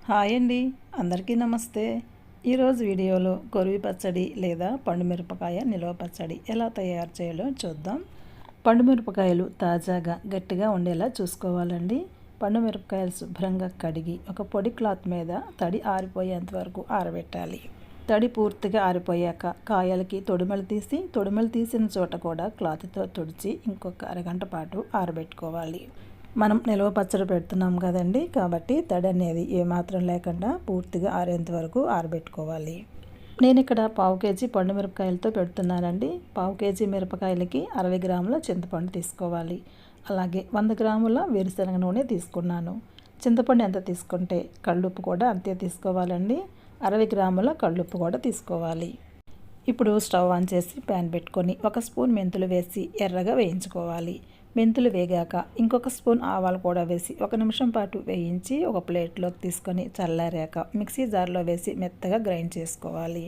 Hi అండి, అందరికీ నమస్తే. ఈరోజు వీడియోలో కొరివి పచ్చడి లేదా పండుమిరపకాయ నిల్వ పచ్చడి ఎలా తయారు చేయాలో చూద్దాం. పండుమిరపకాయలు తాజాగా గట్టిగా ఉండేలా చూసుకోవాలండి. పండుమిరపకాయలు శుభ్రంగా కడిగి ఒక పొడి క్లాత్ మీద తడి ఆరిపోయేంత వరకు ఆరబెట్టాలి. తడి పూర్తిగా ఆరిపోయాక కాయలకి తొడిమలు తీసిన చోట కూడా క్లాత్తో తుడిచి ఇంకొక అరగంట పాటు ఆరబెట్టుకోవాలి. మనం నిల్వ పచ్చడి పెడుతున్నాం కదండి, కాబట్టి తడి అనేది ఏమాత్రం లేకుండా పూర్తిగా ఆరేంత వరకు ఆరబెట్టుకోవాలి. నేను ఇక్కడ 1/2 కేజీ పండు మిరపకాయలతో పెడుతున్నానండి. 1/2 కేజీ మిరపకాయలకి 60 గ్రాముల చింతపండు తీసుకోవాలి. అలాగే 100 గ్రాముల వేరుశనగ నూనె తీసుకున్నాను. చింతపండు ఎంత తీసుకుంటే కళ్ళుప్పు కూడా అంతే తీసుకోవాలండి. 60 గ్రాముల కళ్ళుప్పు కూడా తీసుకోవాలి. ఇప్పుడు స్టవ్ ఆన్ చేసి ప్యాన్ పెట్టుకొని 1 స్పూన్ మెంతులు వేసి ఎర్రగా వేయించుకోవాలి. మెంతులు వేగాక ఇంకొక స్పూన్ ఆవాలు కూడా వేసి 1 నిమిషం పాటు వేయించి ఒక ప్లేట్లోకి తీసుకొని చల్లారాక మిక్సీ జార్లో వేసి మెత్తగా గ్రైండ్ చేసుకోవాలి.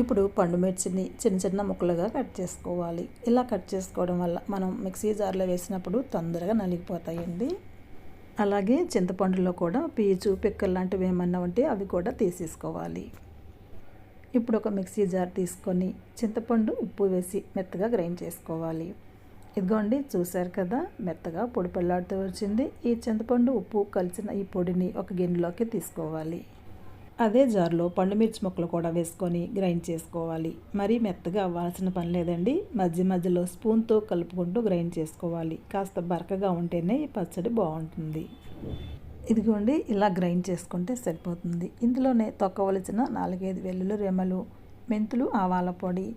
ఇప్పుడు పండు మిర్చిని చిన్న చిన్న ముక్కలుగా కట్ చేసుకోవాలి. ఇలా కట్ చేసుకోవడం వల్ల మనం మిక్సీ జార్లో వేసినప్పుడు తొందరగా నలిగిపోతాయండి. అలాగే చింతపండులో కూడా పీచు పిక్కలు లాంటివి ఏమన్నా ఉంటే అవి కూడా తీసేసుకోవాలి. ఇప్పుడు ఒక మిక్సీ జార్ తీసుకొని చింతపండు ఉప్పు వేసి మెత్తగా గ్రైండ్ చేసుకోవాలి. ఇదిగోండి, చూశారు కదా, మెత్తగా పొడి పళ్ళాడుతూ వచ్చింది. ఈ చింతపండు ఉప్పు కలిసిన ఈ పొడిని ఒక గిన్నెలోకి తీసుకోవాలి. అదే జార్లో పండుమిర్చి ముక్కలు కూడా వేసుకొని గ్రైండ్ చేసుకోవాలి. మరీ మెత్తగా అవ్వాల్సిన పని లేదండి. మధ్యలో స్పూన్తో కలుపుకుంటూ గ్రైండ్ చేసుకోవాలి. కాస్త బరకగా ఉంటేనే ఈ పచ్చడి బాగుంటుంది. ఇదిగోండి, ఇలా గ్రైండ్ చేసుకుంటే సరిపోతుంది. ఇందులోనే తొక్కవలసిన 4-5 వెల్లుల్లి రెమ్మలు, మెంతులు, ఆవాల పొడి,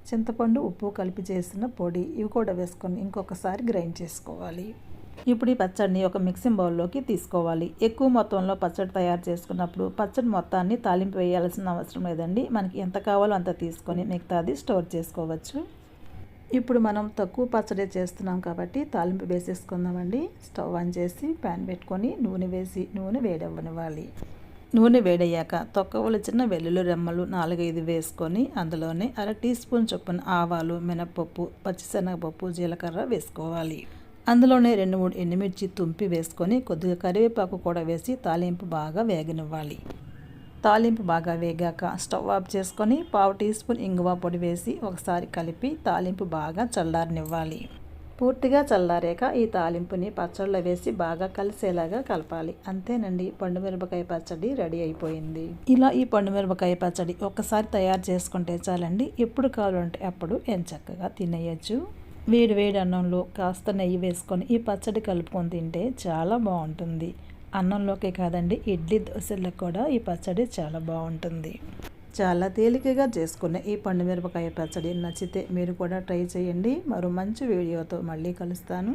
చింతపండు ఉప్పు కలిపి చేసిన పొడి ఇవి కూడా వేసుకొని ఇంకొకసారి గ్రైండ్ చేసుకోవాలి. ఇప్పుడు ఈ పచ్చడిని ఒక మిక్సింగ్ బౌల్లోకి తీసుకోవాలి. ఎక్కువ మొత్తంలో పచ్చడి తయారు చేసుకున్నప్పుడు పచ్చడి మొత్తాన్ని తాలింపు వేయాల్సిన అవసరం లేదండి. మనకి ఎంత కావాలో అంత తీసుకొని మిగతాది స్టోర్ చేసుకోవచ్చు. ఇప్పుడు మనం తక్కువ పచ్చడి చేస్తున్నాం కాబట్టి తాలింపు వేసేసుకుందామండి. స్టవ్ ఆన్ చేసి ప్యాన్ పెట్టుకొని నూనె వేసి నూనె వేడవ్వనివ్వాలి. నూనె వేడయ్యాక తొక్కవలసిన వెల్లుల్లి రెమ్మలు 4-5 వేసుకొని అందులోనే 1/2 టీ స్పూన్ చొప్పున ఆవాలు, మినపప్పు, పచ్చిశనగపప్పు, జీలకర్ర వేసుకోవాలి. అందులోనే 2-3 ఎండుమిర్చి తుంపి వేసుకొని కొద్దిగా కరివేపాకు కూడా వేసి తాలింపు బాగా వేగనివ్వాలి. తాలింపు బాగా వేగాక స్టవ్ ఆఫ్ చేసుకొని 1/2 టీ స్పూన్ ఇంగువ పొడి వేసి ఒకసారి కలిపి తాలింపు బాగా చల్లారనివ్వాలి. పూర్తిగా చల్లారాక ఈ తాలింపుని పచ్చళ్ళలో వేసి బాగా కలిసేలాగా కలపాలి. అంతేనండి, పండుమిరపకాయ పచ్చడి రెడీ అయిపోయింది. ఇలా ఈ పండుమిరపకాయ పచ్చడి ఒక్కసారి తయారు చేసుకుంటే చాలండి. ఎప్పుడు కావాలంటే అప్పుడు ఎంచక్కగా తినేయచ్చు. వేడి అన్నంలో కాస్త నెయ్యి వేసుకొని ఈ పచ్చడి కలుపుకొని తింటే చాలా బాగుంటుంది. అన్నంలోకే కాదండి, ఇడ్లీ దోశలకు కూడా ఈ పచ్చడి చాలా బాగుంటుంది. చాలా తేలికగా చేసుకునే ఈ పండుమిరపకాయ పచ్చడి నచ్చితే మీరు కూడా ట్రై చేయండి. మరో మంచి వీడియోతో మళ్ళీ కలుస్తాను.